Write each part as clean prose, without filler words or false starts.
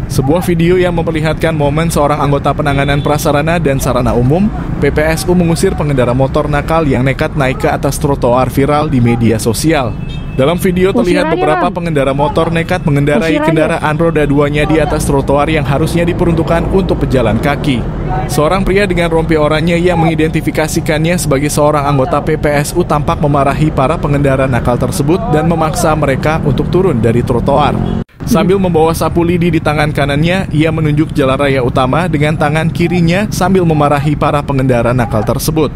Sebuah video yang memperlihatkan momen seorang anggota penanganan prasarana dan sarana umum PPSU mengusir pengendara motor nakal yang nekat naik ke atas trotoar viral di media sosial. Dalam video terlihat beberapa pengendara motor nekat mengendarai kendaraan roda duanya di atas trotoar yang harusnya diperuntukkan untuk pejalan kaki. Seorang pria dengan rompi oranye yang mengidentifikasikannya sebagai seorang anggota PPSU tampak memarahi para pengendara nakal tersebut dan memaksa mereka untuk turun dari trotoar. Sambil membawa sapu lidi di tangan kanannya, ia menunjuk jalan raya utama dengan tangan kirinya sambil memarahi para pengendara nakal tersebut.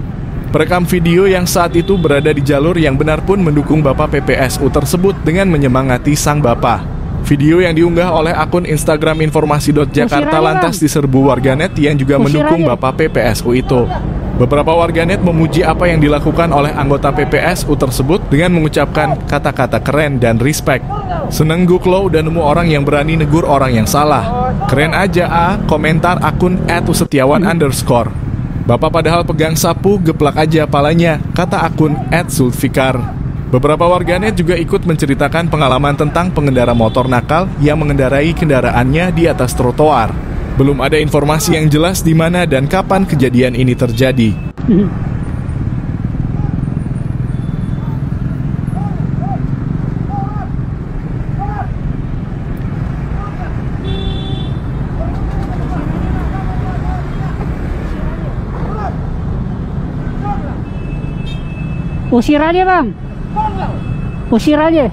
Perekam video yang saat itu berada di jalur yang benar pun mendukung Bapak PPSU tersebut dengan menyemangati sang bapak. Video yang diunggah oleh akun Instagram informasi.jakarta lantas diserbu warganet yang juga mendukung Bapak PPSU itu. Beberapa warganet memuji apa yang dilakukan oleh anggota PPSU tersebut dengan mengucapkan kata-kata keren dan respect. Seneng Guklo udah nemu orang yang berani negur orang yang salah. Keren aja komentar akun @setiawan_. Bapak padahal pegang sapu, geplak aja palanya, kata akun @sulfikar. Beberapa warganet juga ikut menceritakan pengalaman tentang pengendara motor nakal yang mengendarai kendaraannya di atas trotoar. Belum ada informasi yang jelas di mana dan kapan kejadian ini terjadi. Usir aja bang, usir aja.